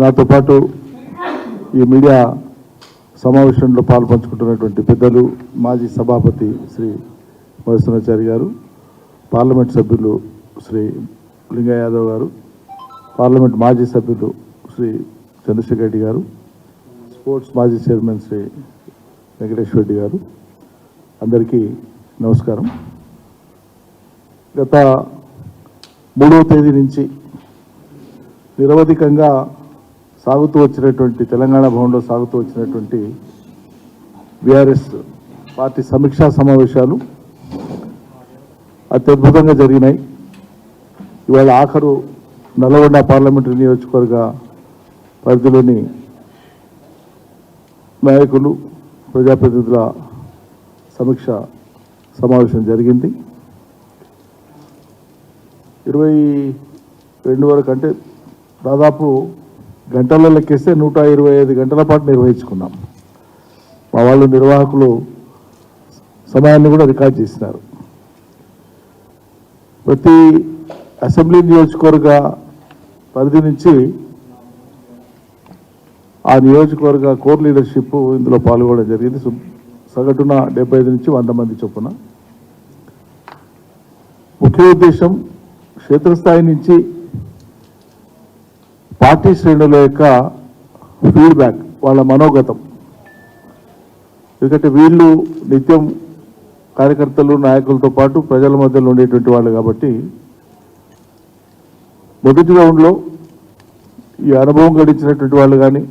నాతో పాటు ఈ మీడియా సమావేశంలో పాల్పంచుకుంటున్నటువంటి పెద్దలు మాజీ సభాపతి శ్రీ మధుసూదనాచారి గారు, పార్లమెంట్ సభ్యులు శ్రీ లింగయ్య యాదవ్ గారు, పార్లమెంట్ మాజీ సభ్యులు శ్రీ చంద్రశేఖర్ రెడ్డి గారు, స్పోర్ట్స్ మాజీ చైర్మన్ శ్రీ వెంకటేశ్వర రెడ్డి గారు, అందరికీ నమస్కారం. గత 3వ తేదీ నుంచి నిరవధికంగా సాగుతూ వచ్చినటువంటి తెలంగాణ భవన్లో సాగుతూ వచ్చినటువంటి బీఆర్ఎస్ పార్టీ సమీక్షా సమావేశాలు అత్యద్భుతంగా జరిగినాయి. ఇవాళ ఆఖరు నల్గొండ పార్లమెంటరీ నియోజకవర్గ పరిధిలోని నాయకులు, ప్రజాప్రతినిధుల సమీక్ష సమావేశం జరిగింది. 22 వరకు, అంటే దాదాపు గంటల్లో లెక్కేస్తే 125 గంటల పాటు నిర్వహించుకున్నాం. మా వాళ్ళు నిర్వాహకులు సమయాన్ని కూడా రికార్డ్ చేసినారు. ప్రతి అసెంబ్లీ నియోజకవర్గ పరిధి నుంచి ఆ నియోజకవర్గ కోర్ లీడర్షిప్ ఇందులో పాల్గొనడం జరిగింది. సగటున 75 నుంచి 100 మంది చొప్పున. ముఖ్య ఉద్దేశం క్షేత్రస్థాయి నుంచి పార్టీ శ్రేణుల యొక్క ఫీడ్బ్యాక్, వాళ్ళ మనోగతం. ఎందుకంటే వీళ్ళు నిత్యం కార్యకర్తలు, నాయకులతో పాటు ప్రజల మధ్యలో ఉండేటువంటి వాళ్ళు కాబట్టి మొదటి రౌండ్లో ఈ అనుభవం గడించినటువంటి వాళ్ళు కానీ,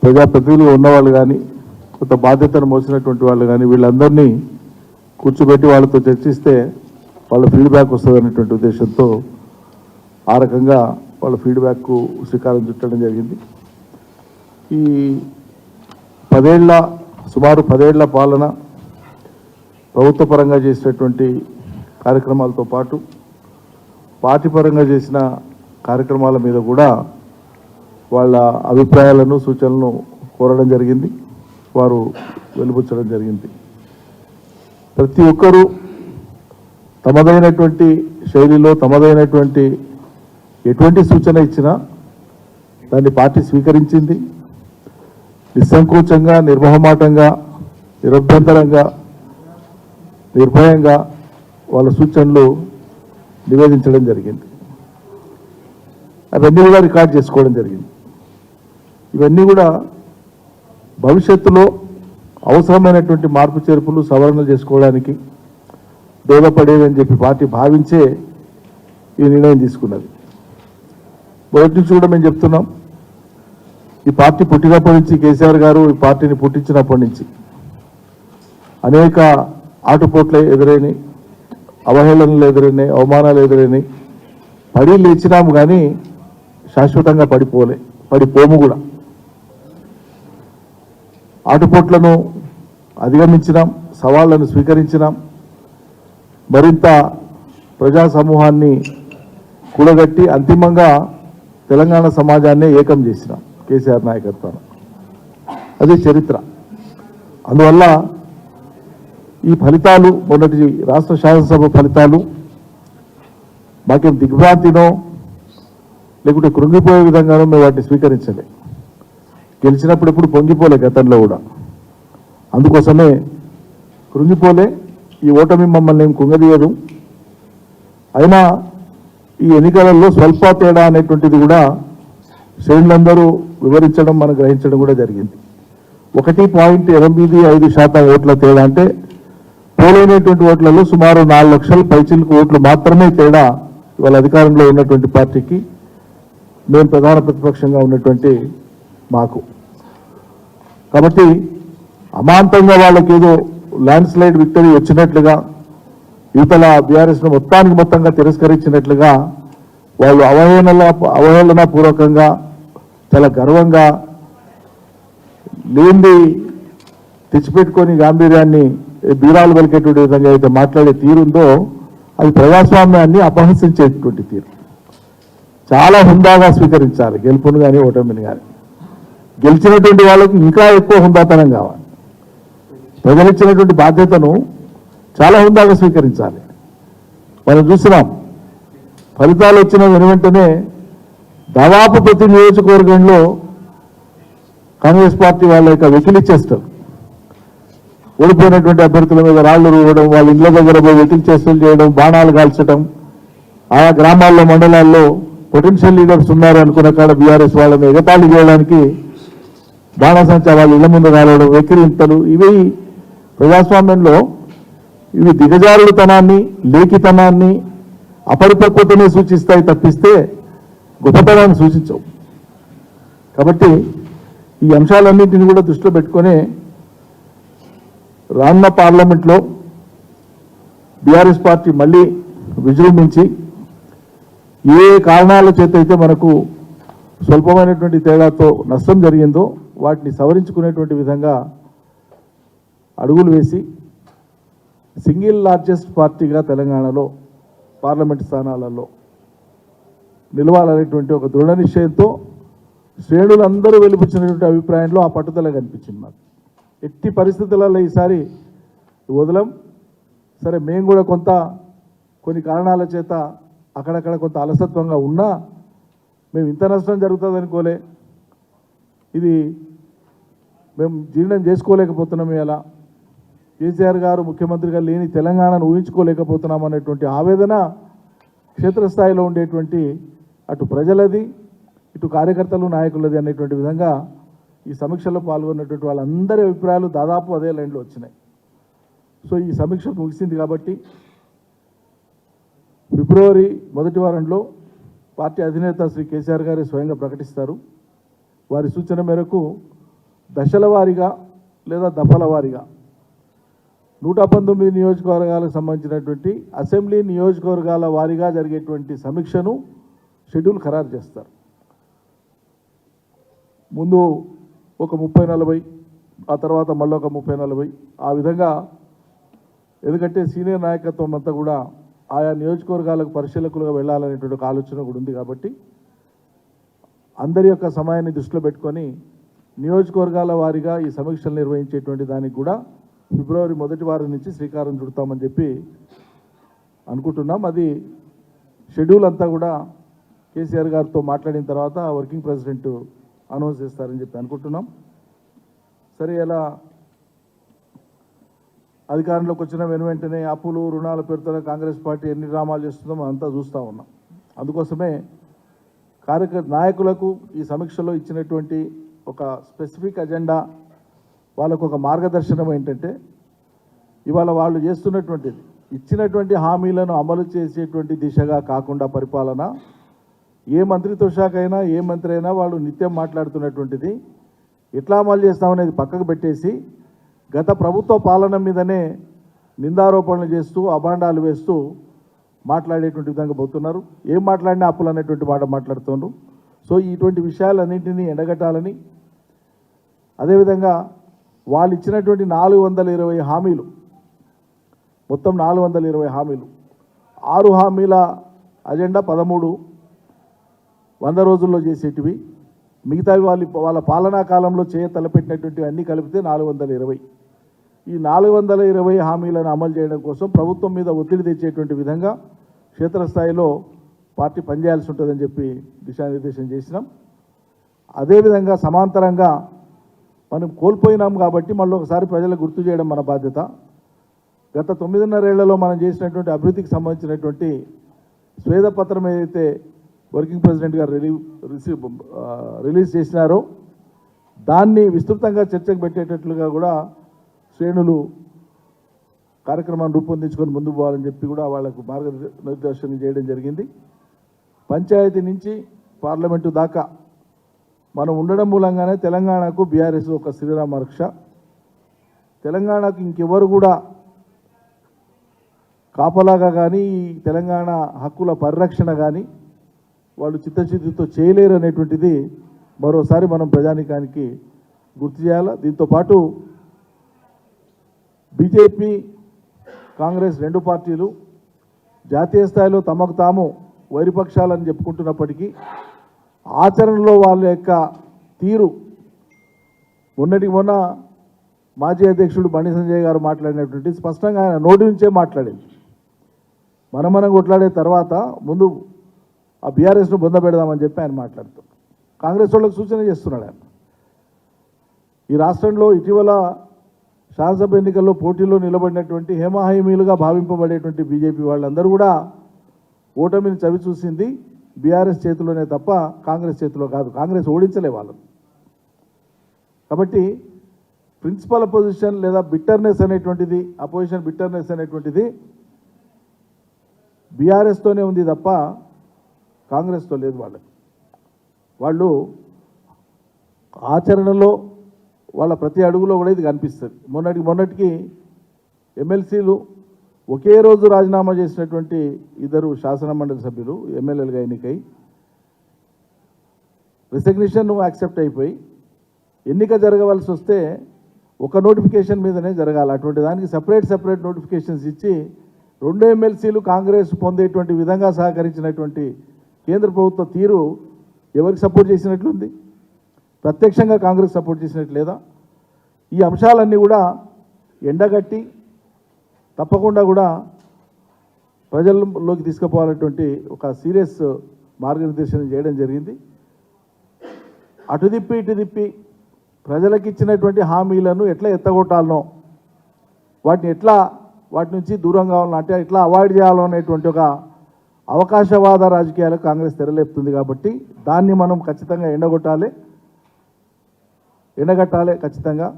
ప్రజాప్రతినిధులుగా ఉన్నవాళ్ళు కానీ, కొంత బాధ్యతను మోసినటువంటి వాళ్ళు కానీ, వీళ్ళందరినీ కూర్చోబెట్టి వాళ్ళతో చర్చిస్తే వాళ్ళ ఫీడ్బ్యాక్ వస్తుంది అనేటువంటి ఉద్దేశంతో ఆ రకంగా వాళ్ళ ఫీడ్బ్యాక్కు శ్రీకారం చుట్టడం జరిగింది. ఈ సుమారు 10 ఏళ్ల పాలన ప్రభుత్వ పరంగా చేసినటువంటి కార్యక్రమాలతో పాటు పార్టీ పరంగా చేసిన కార్యక్రమాల మీద కూడా వాళ్ళ అభిప్రాయాలను, సూచనలను కోరడం జరిగింది. వారు వెలుబుచ్చడం జరిగింది. ప్రతి ఒక్కరూ తమదైనటువంటి శైలిలో, తమదైనటువంటి ఎటువంటి సూచన ఇచ్చినా దాన్ని పార్టీ స్వీకరించింది. నిస్సంకోచంగా, నిర్మోహమాటంగా, నిరభ్యంతరంగా, నిర్భయంగా వాళ్ళ సూచనలు నివేదించడం జరిగింది. అవన్నీ కూడా రికార్డ్ చేసుకోవడం జరిగింది. ఇవన్నీ కూడా భవిష్యత్తులో అవసరమైనటువంటి మార్పు చేర్పులు, సవరణలు చేసుకోవడానికి దోహదపడేదని చెప్పి పార్టీ భావించే ఈ నిర్ణయం తీసుకున్నది. మొదటి నుంచి కూడా మేము చెప్తున్నాం, ఈ పార్టీ పుట్టినప్పటి నుంచి, కేసీఆర్ గారు ఈ పార్టీని పుట్టించినప్పటి నుంచి అనేక ఆటుపోట్లు ఎదురైనాయి, అవహేళనలు ఎదురైనాయి, అవమానాలు ఎదురైనాయి. పడి లేచినాము కానీ శాశ్వతంగా పడిపోము కూడా. ఆటుపోట్లను అధిగమించినాం, సవాళ్లను స్వీకరించినాం. మరింత ప్రజా సమూహాన్ని కూడగట్టి అంతిమంగా తెలంగాణ సమాజాన్ని ఏకం చేసినాం కేసీఆర్ నాయకత్వం. అదే చరిత్ర. అందువల్ల ఈ ఫలితాలు, మొన్నటి రాష్ట్ర శాసనసభ ఫలితాలు మాకేం దిగ్భ్రాంతినో లేకుంటే కృంగిపోయే విధంగానో మేము వాటిని స్వీకరించలే. గెలిచినప్పుడు ఎప్పుడు పొంగిపోలే, గతంలో కూడా. అందుకోసమే కృంగిపోలే. ఈ ఓటమి మమ్మల్ని ఏం కుంగదీయదు. అయినా ఈ ఎన్నికలలో స్వల్ప తేడా అనేటువంటిది కూడా శ్రేణులందరూ వివరించడం, మనం గ్రహించడం కూడా జరిగింది. 1.85% ఓట్ల తేడా, అంటే పోలైనటువంటి ఓట్లలో సుమారు 4 లక్షల పైచిలకు ఓట్లు మాత్రమే తేడా ఇవాళ అధికారంలో ఉన్నటువంటి పార్టీకి, మేము ప్రధాన ప్రతిపక్షంగా ఉన్నటువంటి మాకు. కాబట్టి అమాంతంగా వాళ్ళకి ఏదో ల్యాండ్ స్లైడ్ విక్టరీ వచ్చినట్లుగా, యువతల బీఆర్ఎస్ను మొత్తంగా తిరస్కరించినట్లుగా వాళ్ళు అవహేళనపూర్వకంగా, చాలా గర్వంగా, లేనిది తెచ్చిపెట్టుకొని గాంభీర్యాన్ని బీరాలు పలికేటువంటి విధంగా అయితే మాట్లాడే తీరుందో అది ప్రజాస్వామ్యాన్ని అపహసించేటువంటి తీరు. చాలా హుందాగా స్వీకరించాలి గెలుపును కానీ, ఓటమిని కానీ. గెలిచినటువంటి వాళ్ళకి ఇంకా ఎక్కువ హుందాతనం కావాలి. ప్రజలిచ్చినటువంటి బాధ్యతను చాలా హుందాగా స్వీకరించాలి. మనం చూసినాం, ఫలితాలు వచ్చిన వెనువెంటనే దాదాపు ప్రతి నియోజకవర్గంలో కాంగ్రెస్ పార్టీ వాళ్ళ యొక్క వెకిలి చేస్తారు. ఓడిపోయినటువంటి అభ్యర్థుల మీద రాళ్లు రువ్వడం, వాళ్ళ ఇళ్ల దగ్గర పోయి వెకిలి చేష్టలు చేయడం, బాణాలు కాల్చడం, ఆయా గ్రామాల్లో మండలాల్లో పొటెన్షియల్ లీడర్స్ ఉన్నారు అనుకున్న కాడ బీఆర్ఎస్ వాళ్ళని ఎగతాళి చేయడానికి బాణసంచా వాళ్ళ ఇళ్ల ముందు కాలవడం, వెక్కిరింతలు, ఇవి ప్రజాస్వామ్యంలో ఇవి దిగజారుడుతనాన్ని, లేఖితనాన్ని, అపరిపక్వతనే సూచిస్తాయి తప్పిస్తే గొప్పతనాన్ని సూచించవు. కాబట్టి ఈ అంశాలన్నింటినీ కూడా దృష్టిలో పెట్టుకొని రానున్న పార్లమెంట్లో బీఆర్ఎస్ పార్టీ మళ్ళీ విజృంభించి ఏ కారణాల చేత అయితే మనకు స్వల్పమైనటువంటి తేడాతో నష్టం జరిగిందో వాటిని సవరించుకునేటువంటి విధంగా అడుగులు వేసి సింగిల్ లార్జెస్ట్ పార్టీగా తెలంగాణలో పార్లమెంట్ స్థానాలలో నిలవాలనేటువంటి ఒక దృఢ నిశ్చయంతో శ్రేణులందరూ వెలిపించినటువంటి అభిప్రాయంలో ఆ పట్టుదల కనిపించింది నాకు. ఎట్టి పరిస్థితులలో ఈసారి వదలం. సరే, మేము కూడా కొన్ని కారణాల చేత అక్కడక్కడ కొంత అలసత్వంగా ఉన్నా మేము ఇంత నష్టం జరుగుతుంది అనుకోలే, ఇది మేము జీర్ణం చేసుకోలేకపోతున్నాం. ఇలా కేసీఆర్ గారు ముఖ్యమంత్రిగా లేని తెలంగాణను ఊహించుకోలేకపోతున్నాం అనేటువంటి ఆవేదన క్షేత్రస్థాయిలో ఉండేటువంటి అటు ప్రజలది, ఇటు కార్యకర్తలు, నాయకులది అనేటువంటి విధంగా ఈ సమీక్షలో పాల్గొన్నటువంటి వాళ్ళందరి అభిప్రాయాలు దాదాపు అదే లైన్లో వచ్చినాయి. సో ఈ సమీక్ష ముగిసింది కాబట్టి ఫిబ్రవరి మొదటి వారంలో పార్టీ అధినేత శ్రీ కేసీఆర్ గారు స్వయంగా ప్రకటిస్తారు. వారి సూచన మేరకు దశల వారీగా లేదా దఫల వారీగా 119 నియోజకవర్గాలకు సంబంధించినటువంటి అసెంబ్లీ నియోజకవర్గాల వారీగా జరిగేటువంటి సమీక్షను షెడ్యూల్ ఖరారు చేస్తారు. ముందు ఒక 30-40, ఆ తర్వాత మళ్ళీ ఒక 30-40, ఆ విధంగా. ఎందుకంటే సీనియర్ నాయకత్వం అంతా కూడా ఆయా నియోజకవర్గాలకు పరిశీలకులుగా వెళ్ళాలనేటువంటి ఒక ఆలోచన కూడా ఉంది. కాబట్టి అందరి యొక్క సమయాన్ని దృష్టిలో పెట్టుకొని నియోజకవర్గాల వారీగా ఈ సమీక్షలు నిర్వహించేటువంటి దానికి కూడా ఫిబ్రవరి మొదటి వారం నుంచి శ్రీకారం చుడతామని చెప్పి అనుకుంటున్నాం. అది షెడ్యూల్ అంతా కూడా కేసీఆర్ గారితో మాట్లాడిన తర్వాత వర్కింగ్ ప్రెసిడెంట్ అనౌన్స్ చేస్తారని చెప్పి అనుకుంటున్నాం. సరే, ఇలా అధికారంలోకి వచ్చిన వెంటనే అప్పులు, రుణాల పేరుతో కాంగ్రెస్ పార్టీ ఎన్ని డ్రామాలు చేస్తుందో మనం అంతా చూస్తూ ఉన్నాం. అందుకోసమే నాయకులకు ఈ సమీక్షలో ఇచ్చినటువంటి ఒక స్పెసిఫిక్ అజెండా, వాళ్ళకు ఒక మార్గదర్శనం ఏంటంటే, ఇవాళ వాళ్ళు చేస్తున్నటువంటిది ఇచ్చినటువంటి హామీలను అమలు చేసేటువంటి దిశగా కాకుండా పరిపాలన, ఏ మంత్రిత్వ శాఖ అయినా ఏ మంత్రి అయినా వాళ్ళు నిత్యం మాట్లాడుతున్నటువంటిది ఎట్లా అమలు చేస్తామనేది పక్కకు పెట్టేసి గత ప్రభుత్వ పాలన మీదనే నిందారోపణలు చేస్తూ అభాండాలు వేస్తూ మాట్లాడేటువంటి విధంగా పోతున్నారు. ఏం మాట్లాడినా అప్పులు అనేటువంటి మాట మాట్లాడుతున్నారు. సో ఇటువంటి విషయాలన్నింటినీ ఎండగట్టాలని, అదేవిధంగా వాళ్ళు ఇచ్చినటువంటి 420 హామీలు, మొత్తం 420 హామీలు, 6 హామీల అజెండా 13 100 రోజుల్లో చేసేటివి, మిగతావి వాళ్ళ పాలనా కాలంలో తలపెట్టినటువంటి అన్నీ కలిపితే 420. ఈ 420 హామీలను అమలు చేయడం కోసం ప్రభుత్వం మీద ఒత్తిడి తెచ్చేటువంటి విధంగా క్షేత్రస్థాయిలో పార్టీ పనిచేయాల్సి ఉంటుందని చెప్పి దిశానిర్దేశం చేసినాం. అదేవిధంగా సమాంతరంగా మనం కోల్పోయినాం కాబట్టి మళ్ళీ ఒకసారి ప్రజలకు గుర్తు చేయడం మన బాధ్యత. గత 9.5 ఏళ్లలో మనం చేసినటువంటి అభివృద్ధికి సంబంధించినటువంటి స్వేదపత్రం ఏదైతే వర్కింగ్ ప్రెసిడెంట్ గారు రిలీజ్ చేసినారో దాన్ని విస్తృతంగా చర్చకు పెట్టేటట్లుగా కూడా శ్రేణులు కార్యక్రమాన్ని రూపొందించుకొని ముందుకు పోవాలని చెప్పి కూడా వాళ్లకు మార్గనిర్దేశం చేయడం జరిగింది. పంచాయతీ నుంచి పార్లమెంటు దాకా మనం ఉండడం మూలంగానే తెలంగాణకు బీఆర్ఎస్ ఒక శ్రీరామ రక్ష. తెలంగాణకు ఇంకెవరు కూడా కాపలాగా కానీ తెలంగాణ హక్కుల పరిరక్షణ కానీ వాళ్ళు చిత్తశుద్ధితో చేయలేరు అనేటువంటిది మరోసారి మనం ప్రజానీకానికి గుర్తు చేయాలి. దీంతోపాటు బీజేపీ, కాంగ్రెస్ 2 పార్టీలు జాతీయ స్థాయిలో తమకు తాము వైరిపక్షాలని చెప్పుకుంటున్నప్పటికీ ఆచరణలో వాళ్ళ యొక్క తీరు మొన్న మాజీ అధ్యక్షుడు బండి సంజయ్ గారు మాట్లాడినటువంటి స్పష్టంగా ఆయన నోటి నుంచే మాట్లాడింది. మనం కొట్లాడే తర్వాత ముందు ఆ బీఆర్ఎస్ను బొందబెడదామని చెప్పి ఆయన మాట్లాడుతారు. కాంగ్రెస్ వాళ్ళకు సూచన చేస్తున్నాడు ఆయన. ఈ రాష్ట్రంలో ఇటీవల శాసనసభ ఎన్నికల్లో పోటీలో నిలబడినటువంటి హేమాహేమీలుగా భావింపబడేటువంటి బీజేపీ వాళ్ళందరూ కూడా ఓటమిని చవి చూసింది బీఆర్ఎస్ చేతిలోనే తప్ప కాంగ్రెస్ చేతిలో కాదు. కాంగ్రెస్ ఓడించలే వాళ్ళను. కాబట్టి ప్రిన్సిపల్ అపోజిషన్ లేదా బిట్టర్నెస్ అనేటువంటిది, అపోజిషన్ బిట్టర్నెస్ అనేటువంటిది బీఆర్ఎస్తోనే ఉంది తప్ప కాంగ్రెస్తో లేదు. వాళ్ళు ఆచరణలో వాళ్ళ ప్రతి అడుగులో కూడా ఇది కనిపిస్తుంది. మొన్నటికి ఎమ్మెల్సీలు ఒకే రోజు రాజీనామా చేసినటువంటి ఇద్దరు శాసనమండలి సభ్యులు ఎమ్మెల్యేలుగా ఎన్నికై రిసిగ్నేషన్ యాక్సెప్ట్ అయిపోయి ఎన్నిక జరగవలసి వస్తే ఒక నోటిఫికేషన్ మీదనే జరగాలి. అటువంటి దానికి సపరేట్ నోటిఫికేషన్స్ ఇచ్చి 2 ఎమ్మెల్సీలు కాంగ్రెస్ పొందేటువంటి విధంగా సహకరించినటువంటి కేంద్ర ప్రభుత్వ తీరు ఎవరికి సపోర్ట్ చేసినట్లుంది? ప్రత్యక్షంగా కాంగ్రెస్ సపోర్ట్ చేసినట్లు లేదా? ఈ అంశాలన్నీ కూడా ఎండగట్టి తప్పకుండా కూడా ప్రజల్లోకి తీసుకుపోవాలన్నటువంటి ఒక సీరియస్ మార్గనిర్దేశనం చేయడం జరిగింది. అటు తిప్పి ఇటు తిప్పి ప్రజలకు ఇచ్చినటువంటి హామీలను ఎట్లా ఎత్తగొట్టాలనో, వాటి నుంచి దూరం కావాలనో, అంటే ఎట్లా అవాయిడ్ చేయాలో అనేటువంటి ఒక అవకాశవాద రాజకీయాలకు కాంగ్రెస్ తెరలేపుతుంది. కాబట్టి దాన్ని మనం ఖచ్చితంగా ఎండగట్టాలి ఖచ్చితంగా.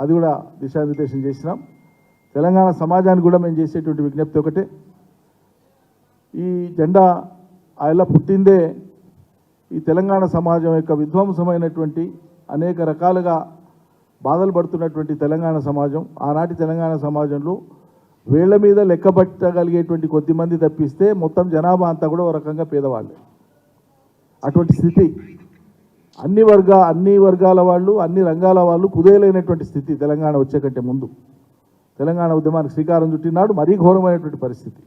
అది కూడా దిశానిర్దేశం చేసినాం. తెలంగాణ సమాజానికి కూడా మేము చేసేటువంటి విజ్ఞప్తి ఒకటే, ఈ జెండా ఆయన పుట్టిందే ఈ తెలంగాణ సమాజం యొక్క విధ్వంసమైనటువంటి అనేక రకాలుగా బాధలు పడుతున్నటువంటి తెలంగాణ సమాజం. ఆనాటి తెలంగాణ సమాజంలో వేళ్ల మీద లెక్కబట్టగలిగేటువంటి కొద్దిమంది తప్పిస్తే మొత్తం జనాభా అంతా కూడా ఒక రకంగా పేదవాళ్ళే. అటువంటి స్థితి అన్ని వర్గాల వాళ్ళు, అన్ని రంగాల వాళ్ళు కుదేలైనటువంటి స్థితి తెలంగాణ వచ్చే కంటే ముందు. తెలంగాణ ఉద్యమానికి శ్రీకారం చుట్టినాడు మరీ ఘోరమైనటువంటి పరిస్థితి.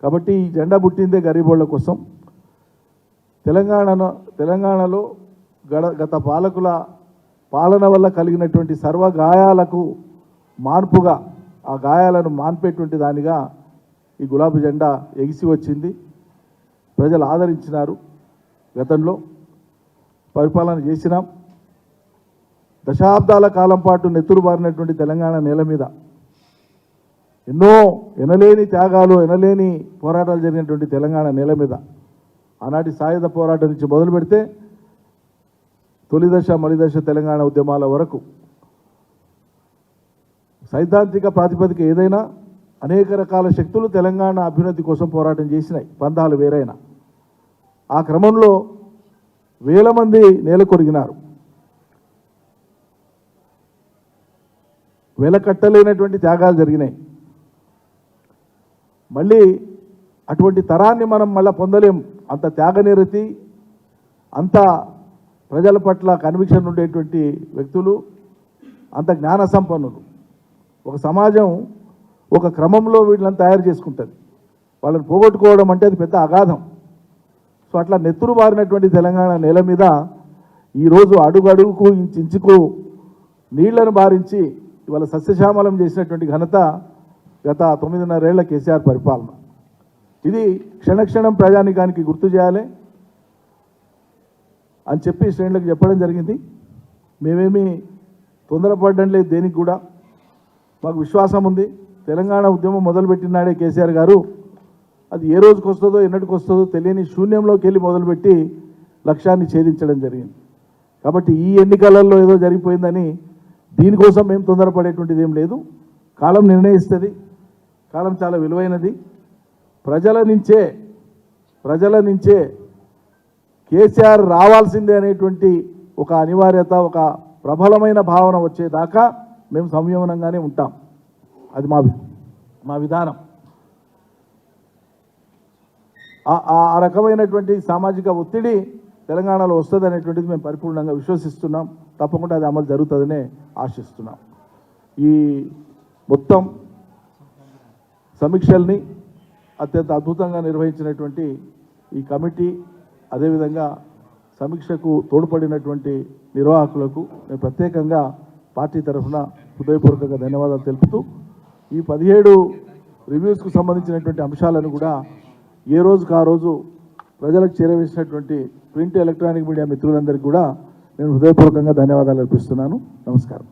కాబట్టి ఈ జెండా పుట్టిందే గరీబోళ్ల కోసం. తెలంగాణలో గత పాలకుల పాలన వల్ల కలిగినటువంటి సర్వ గాయాలకు మార్పుగా, ఆ గాయాలను మాన్పేటువంటి దానిగా ఈ గులాబీ జెండా ఎగిసి వచ్చింది. ప్రజలు ఆదరించినారు. గతంలో పరిపాలన చేసినాం. దశాబ్దాల కాలం పాటు నెత్తురుబారినటువంటి తెలంగాణ నేల మీద ఎన్నో ఎనలేని త్యాగాలు, ఎనలేని పోరాటాలు జరిగినటువంటి తెలంగాణ నేల మీద ఆనాటి సాయుధ పోరాటం నుంచి మొదలు పెడితే తొలిదశ మలిదశ తెలంగాణ ఉద్యమాల వరకు సైద్ధాంతిక ప్రాతిపదిక ఏదైనా అనేక రకాల శక్తులు తెలంగాణ అభ్యున్నతి కోసం పోరాటం చేసినాయి, పందాలు వేరైనా. ఆ క్రమంలో వేల మంది నేల కొరిగినారు. వెలకట్టలేనటువంటి త్యాగాలు జరిగినాయి. మళ్ళీ అటువంటి తరాన్ని మనం మళ్ళీ పొందలేం. అంత త్యాగనిరతి, అంత ప్రజల పట్ల కన్విక్షన్ ఉండేటువంటి వ్యక్తులు, అంత జ్ఞాన సంపన్నులు. ఒక సమాజం ఒక క్రమంలో వీళ్ళని తయారు చేసుకుంటుంది. వాళ్ళని పోగొట్టుకోవడం అంటే అది పెద్ద అగాధం. సో అట్లా నెత్తురు బారినటువంటి తెలంగాణ నేల మీద ఈరోజు అడుగడుగుకు ఇంచుకు నీళ్లను బారించి ఇవాళ సస్యశ్యామలం చేసినటువంటి ఘనత గత 9.5 ఏళ్ల కేసీఆర్ పరిపాలన. ఇది క్షణక్షణం ప్రజానికానికి గుర్తు చేయాలి అని చెప్పి శ్రేణులకు చెప్పడం జరిగింది. మేమేమీ తొందరపడడం లేదు దేనికి కూడా. మాకు విశ్వాసం ఉంది. తెలంగాణ ఉద్యమం మొదలుపెట్టినాడే కేసీఆర్ గారు, అది ఏ రోజుకి వస్తుందో ఎన్నటికి వస్తుందో తెలియని శూన్యంలోకి వెళ్ళి మొదలుపెట్టి లక్ష్యాన్ని ఛేదించడం జరిగింది. కాబట్టి ఈ ఎన్నికలలో ఏదో జరిగిపోయిందని దీనికోసం మేము తొందరపడేటువంటిది ఏం లేదు. కాలం నిర్ణయిస్తుంది. కాలం చాలా విలువైనది. ప్రజల నుంచే కేసీఆర్ రావాల్సిందే అనేటువంటి ఒక అనివార్యత, ఒక ప్రబలమైన భావన వచ్చేదాకా మేము సంయమనంగానే ఉంటాం. అది మా విధానం. ఆ రకమైనటువంటి సామాజిక ఒత్తిడి తెలంగాణలో వస్తుంది అనేటువంటిది మేము పరిపూర్ణంగా విశ్వసిస్తున్నాం. తప్పకుండా అది అమలు జరుగుతుందనే ఆశిస్తున్నాం. ఈ మొత్తం సమీక్షల్ని అత్యంత అద్భుతంగా నిర్వహించినటువంటి ఈ కమిటీ, అదేవిధంగా సమీక్షకు తోడ్పడినటువంటి నిర్వాహకులకు నేను ప్రత్యేకంగా పార్టీ తరఫున హృదయపూర్వకంగా ధన్యవాదాలు తెలుపుతూ, ఈ 17 రివ్యూస్కు సంబంధించినటువంటి అంశాలను కూడా ఏ రోజుకు ఆ రోజు ప్రజలకు చేరవేసినటువంటి ప్రింట్ ఎలక్ట్రానిక్ మీడియా మిత్రులందరికీ కూడా నేను హృదయపూర్వకంగా ధన్యవాదాలు అర్పిస్తున్నాను. నమస్కారం.